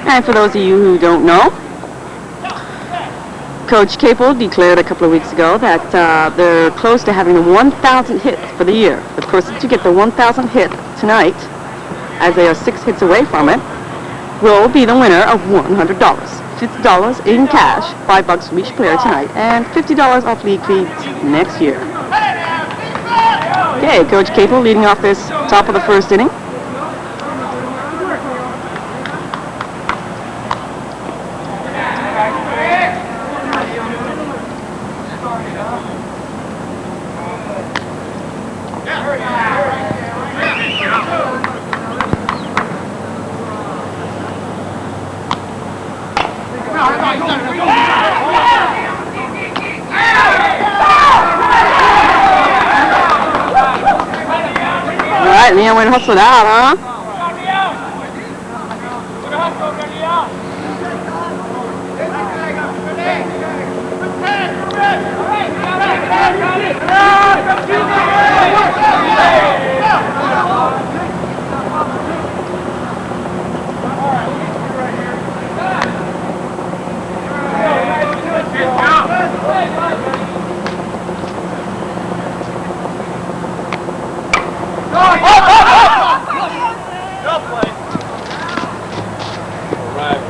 And for those of you who don't know, Coach Capel declared a couple of weeks ago that they're close to having the 1,000 hit for the year. The person to get the 1,000 hit tonight, as they are 6 hits away from it, will be the winner of $100. $50 in cash, $5 from each player tonight, and $50 off league fee next year. Okay, Coach Capel leading off this top of the first inning. All right, Leon went and hustled out, huh?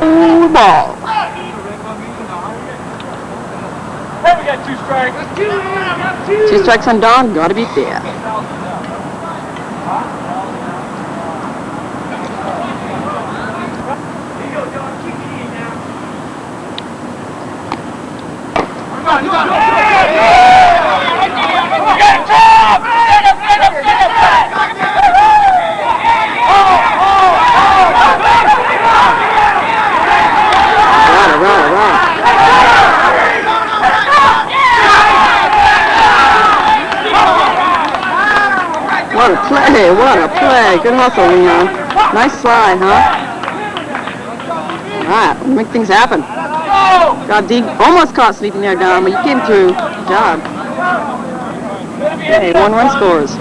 Ooh, ball. Hey, we got 2 strikes. 2 strikes on Don, gotta be fair. What a play, what a play. Good hustle, Leon. Nice slide, huh? All right, make things happen. God, D almost caught sleeping there, Don, but you came through. Good job. Hey, 1-run scores.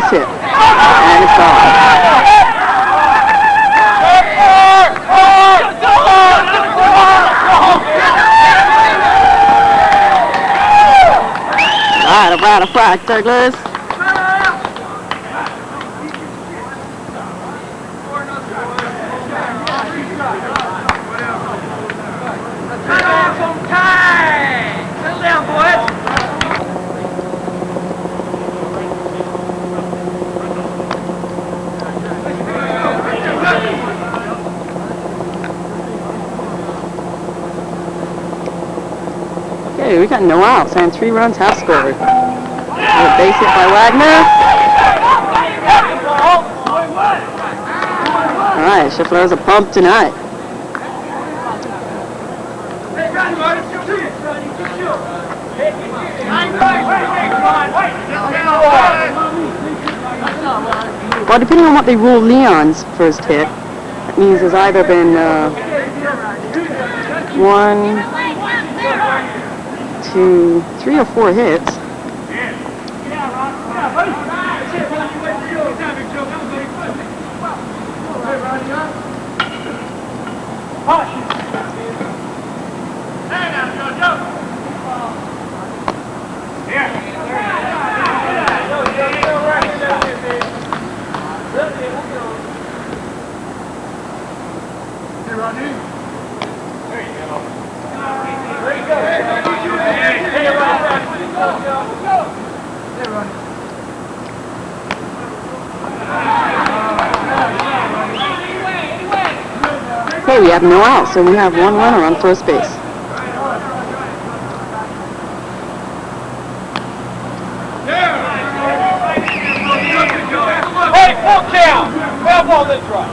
base hit. And it's gone. Right of frack, Douglas. Settle down, boys. Okay, we got no outs and 3 runs have scored. A base hit by Wagner. All right, Scheffleras a pump tonight. Well, depending on what they rule Leon's first hit, that means there's either been 1, 2, 3 or 4 hits. Okay, we have no outs, so we have 1 runner on first base. Hey, full count. Foul ball this right.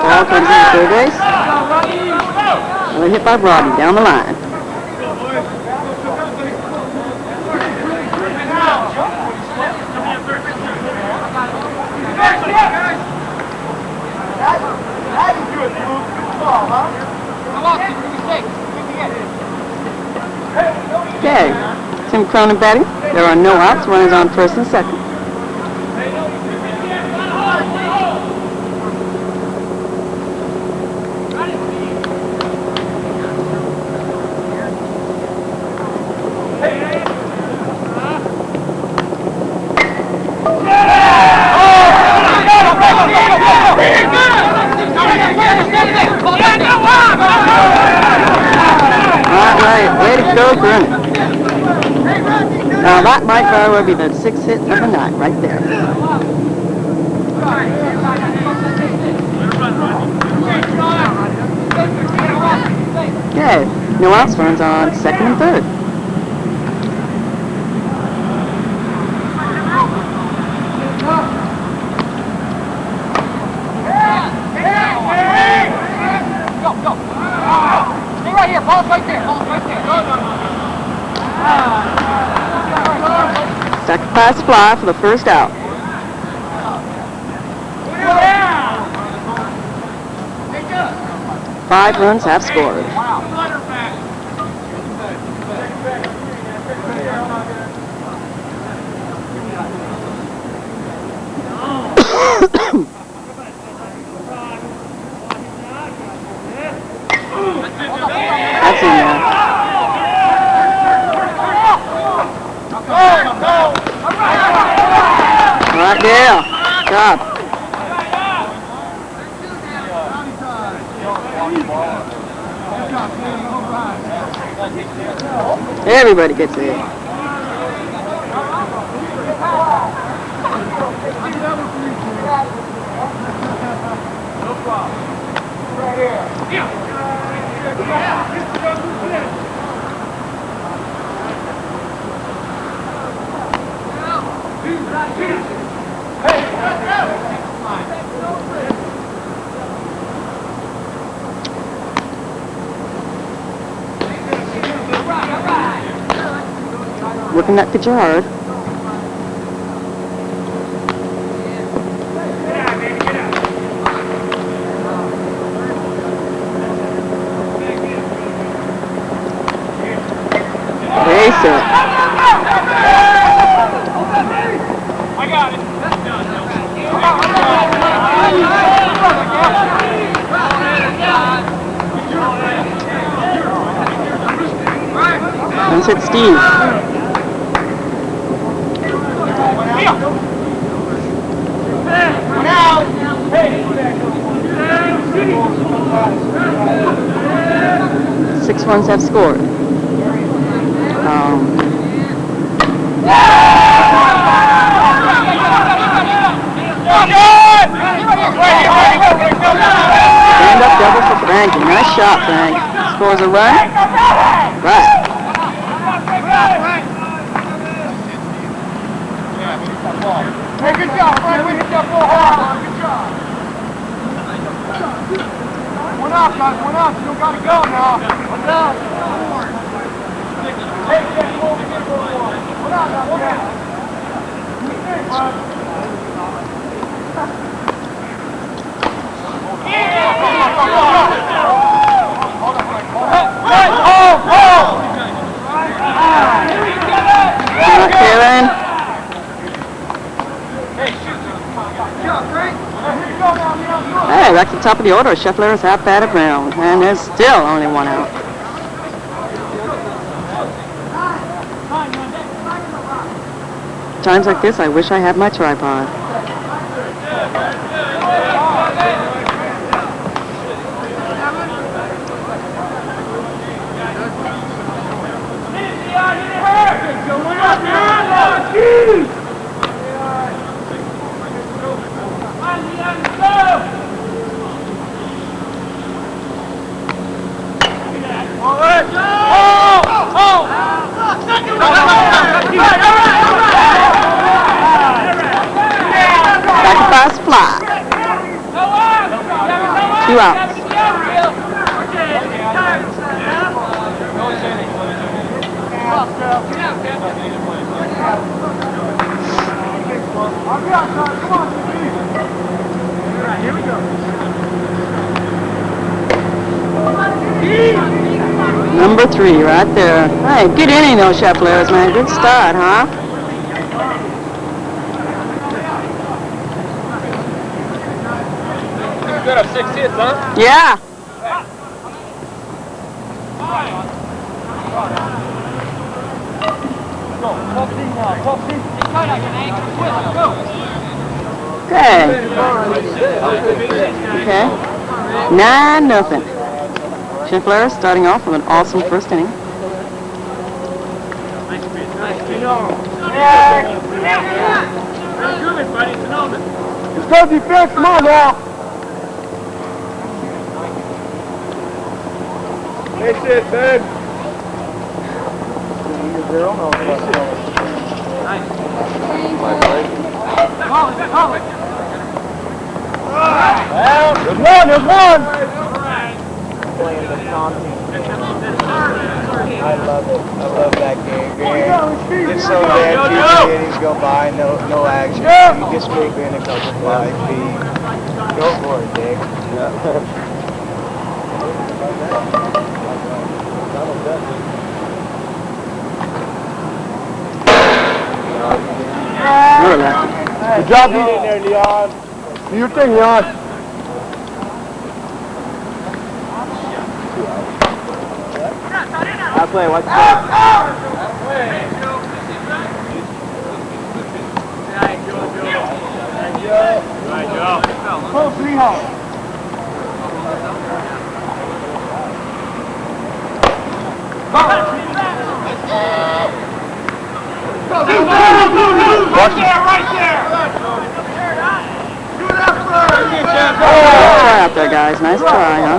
Ball comes in third base. Another hit by Rodney down the line. Okay, Tim Cronin batting. There are no outs. Runners on first and second. Now that might very well be the 6th hit of the night right there. Okay, no outs, runs on second and third. Stay right here, ball's right there, ball's right there. Second pass fly for the first out. Five runs have scored. That's in there. Right there. Stop. Everybody gets it. No problem. Right here. Working that pitcher hard. set. I got it. 116. Six ones have scored. Stand up double for Frankie. Nice shot, Frank. Scores a run. Right. Hey, good job, Frank. We hit that ball hard. Good job. One out, guys. One out. You don't got to go now. One out. Hey, get over here for one. One out now. One out. Karen. Hey, back to the top of the order. Scheffleras half batted round, and there's still only one out. Times like this, I wish I had my tripod. Sacrifice fly. 2 outs. Number 3, right there. Hey, good inning though, Scheffleras, man. Good start, huh? You got up 6 hits, huh? Yeah. Okay. Okay. 9-0. Scheffleras starting off with an awesome first inning. Let's go defense, come on now. That's it, man. There's one. I love it. I love that game. It's so bad. 2 innings go by, no action. You just move in a couple fly feet. Go for it, Dick. Good job beating there, Leon. Do your thing, Leon. I play. Watch the play. Pull 3 home. Right there. Nice try out there, guys. Nice try, huh?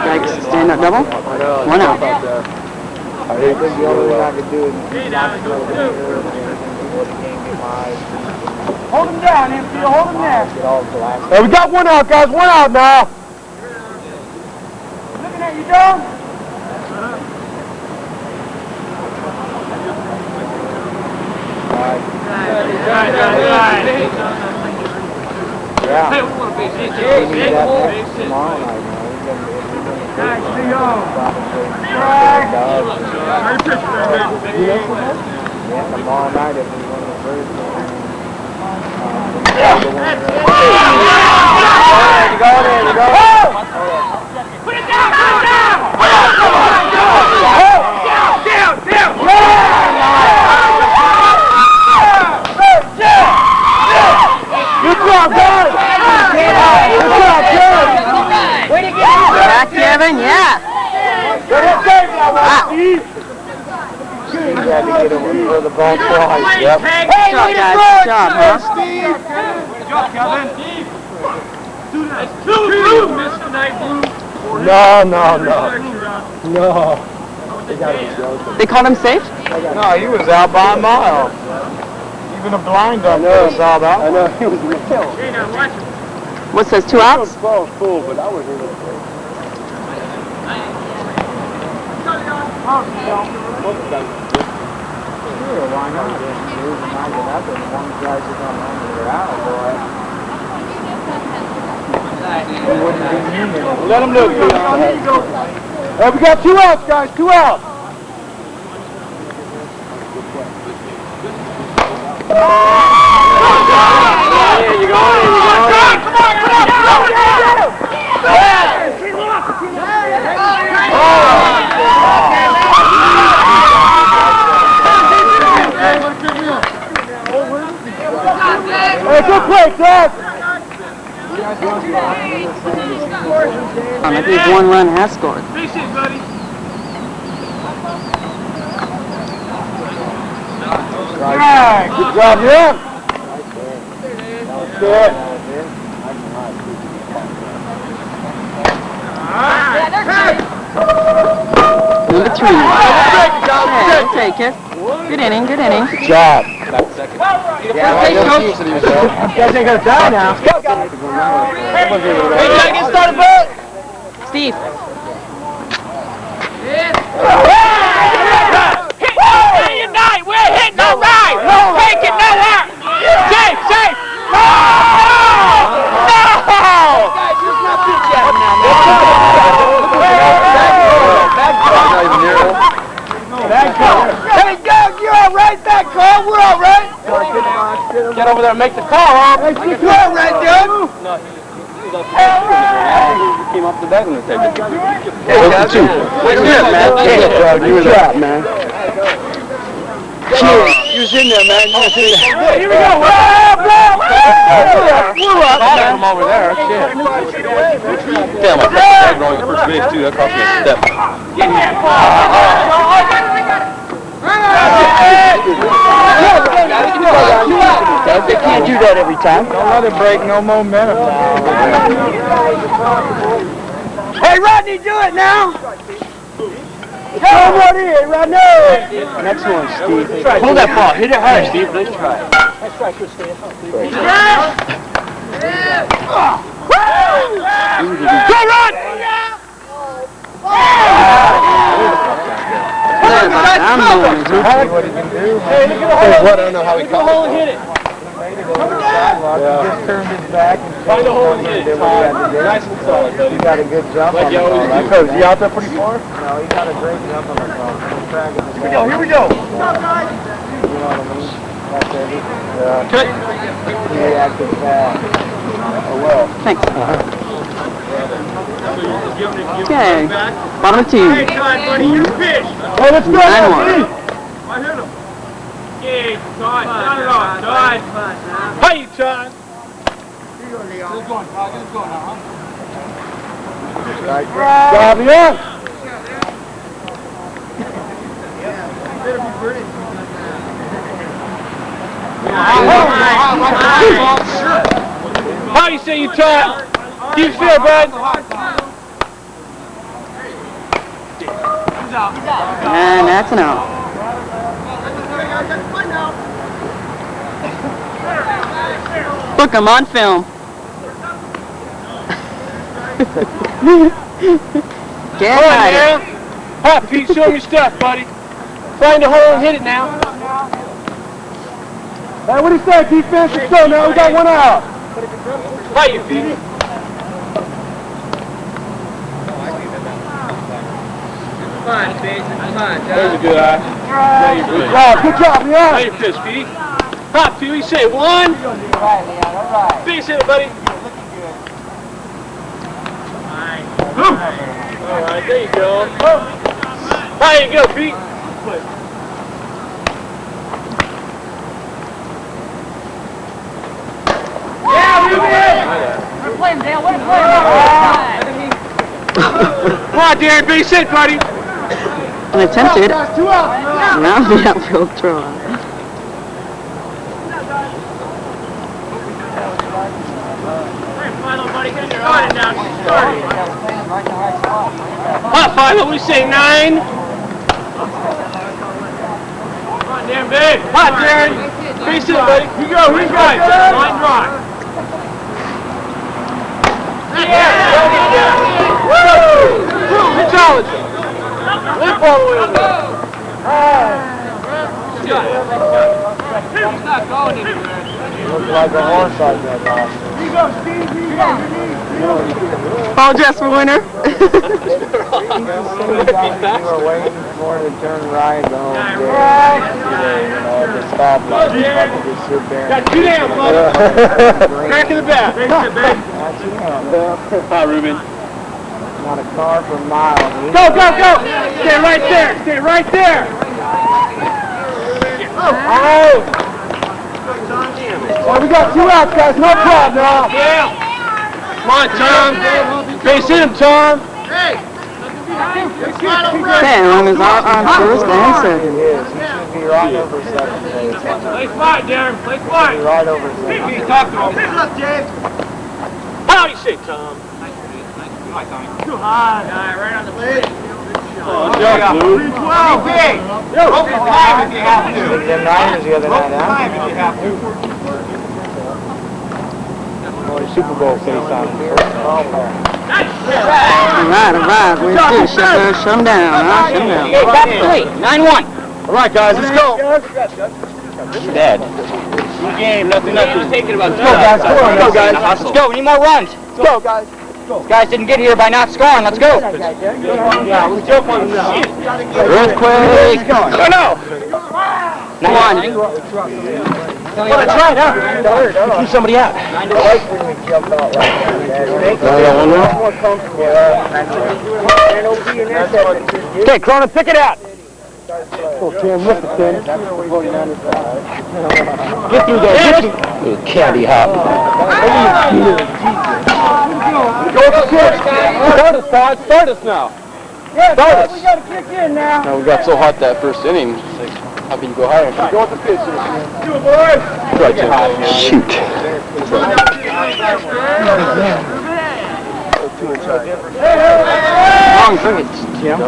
Yikes, stand up double. 1 out. I think the only thing I can do is not to go what the game get my Hold him down, infield. Hold him there. get all the last. Hey, we got 1 out, guys. 1 out now. Looking at you, John. Yeah. We need that next tomorrow night, man. Yeah, tomorrow night if we win the first game. You go. Put it down! Down! Good job, guys! Good job, Kevin! Way to get back, Kevin, yeah. You had to get him for the ball twice. Yep. Good job, guys. Good job, huh? Good job, Kevin. That's two, Mr. Tonight, Blue. No. They got him joking. They called him safe? No, he was out by a mile. Even a blind dog was out. I know, he was real. Hey, now watch it. What says 2 outs? Ball full, but I was in it. Sure, why not? If you lose and not get up, and one guy's going to run it out, boy. Let him look. Hey, we got 2 outs, guys. 2 outs. There you go. Come Hey, good play, Chad. I think 1 run has scored. Fix it, buddy. Good job, yeah. Good. Number 3. Yeah, we'll take it. Good inning. Good job. Yeah, you guys ain't gonna die now. Hey, gotta get started, bud. Steve. We're hitting all right. Take it, no hurt. Safe. No! Hey, Doug, you're all right back, Carl. We're all right. Get over there and make the call, huh? Hey, You're all right, Doug. Came off the bag on the table. Good job, man. You was in there, man. You was in there. Here we go. From over there, shit. Damn, I got the bag wrong at first base, too. That cost me a step. They can't do that every time. Don't let it break no momentum now. Hey, Rodney, do it now. Come on in, Rodney. Next one, Steve. Hold that ball. Hit it hard, Steve. Nice try. Nice try, Christine. Go, Rod! I'm moving. See what he can do. Hey, look at the hole. I don't know how he caught hole and hit it. He just turned his back and Find a hole and hit it. Nice and solid, buddy. He got a good jump on the ball. Is he out there pretty far? No, he got a great jump on the ball. Here we go. You know what I mean? That's it. He reacted fast. Oh, well. Thanks. Okay. Bottom of 2. Hey, Todd, buddy, your pitch. Hey, let's go. 9-1. I hit him. Hey, Todd, down it off, Todd. Hey, Todd. Xavier. How you say you, Todd? Do you feel, bud? And that's an out. Book him on film. Get Come on, at it. now. Hop, Pete, show him your stuff, buddy. Find a hole and hit it now. Hey, what do you say, defense? Let's go now. We got 1 out. Fight you, Pete. There's a good eye. Good job, yeah. How you pitch, Pete? Hop, Pee Wee, say one. Base hit it, buddy. All right, there you go. There you go, Pete. We're playing, Dale. We're Come on, Darren, base hit, buddy. An attempted. Now the outfield throw. Hot Philo, we say 9. Come on, Darren, big. Hot, Darren. Base hit, buddy. You go, you go. Line drive. Yeah! Woo! Good challenge. Lift all the way over there. It's not going anywhere. Looks like a horse like that, dog. All just for winner. You were waiting for it to turn right, the whole day. You know, at the stoplight, you have to just sit there. Got 2 down, bud. Crack in the back. Hi, Ruben. Not a car for miles. Go, go, go! Stay right there. Stay right there. Oh! Well, we got 2 outs, guys. No problem now. Yeah. Come on, Tom. Base hit him, Tom. Okay, runners out on first and second. He should be right over second base. Play quiet, Darren. Play quiet. Right over second. Hey, talk to him. Pick it up, James. How do you say, Tom? Too high. Right on the plate. Oh, Hey, big! Open time if you have to. Them Niners the other night, huh? Time if you have to. Super Bowl face on him. All right. Where's this? Scheffleras, shut him down, huh? Shut him down. Okay, top 3. 9-1. All right, guys, let's go. Dead. Good game, nothing. Taking about Let's go, guys. Come on, go, guys. Let's go. We need more runs. Let's go, guys. These guys didn't get here by not scoring. Let's go. Yeah, let's jump on them now. Earthquake. No, no. 9-1. Well, that's right, huh? Keep somebody out. 9-1. Okay, Cronin, pick it out. Tim, look at Tim. Get through there. Little candy hop. Go with the kick. Start us, Todd. Start us now. Start us. We got to kick in now. We got so hot that first inning. How can you go higher? Go with the pitch. Do it, boys. Right, Tim. Shoot. Long crickets, Jim.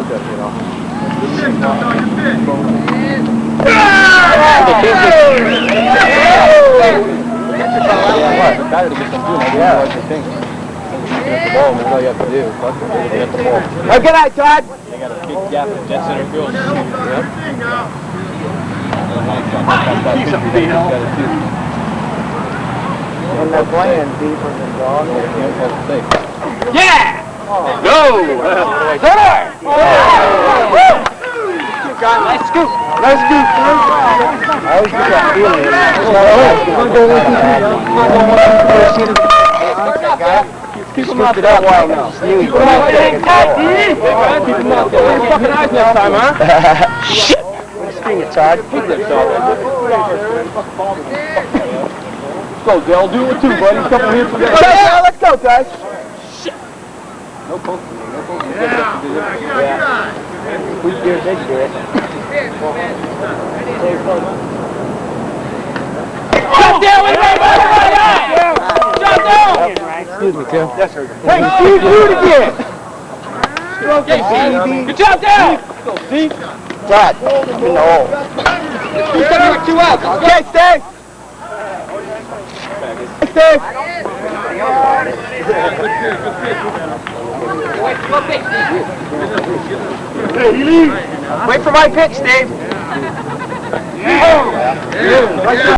Good night, Todd. They got a big gap in dead center field. And they're playing deeper than dog. Yeah! Go! Nice scoop. Nice scoop. I always get that feeling. Keep them out there a while now. Keep them out there. Keep them out there. Fucking eyes next time, huh? Shit! String it, Todd. Let's go, Dale. Do it too, buddy. Couple hits. Yeah, let's go, guys. Shit. No poking. We do it, they do it. Shut down! Shut down! Excuse me, Tim. Yes, sir. Hey, Steve, do it again. Good job, Dale! Steve. Todd, in the hole. You said you were 2 outs. Okay, Steve. Steve. Wait for my pitch, Steve.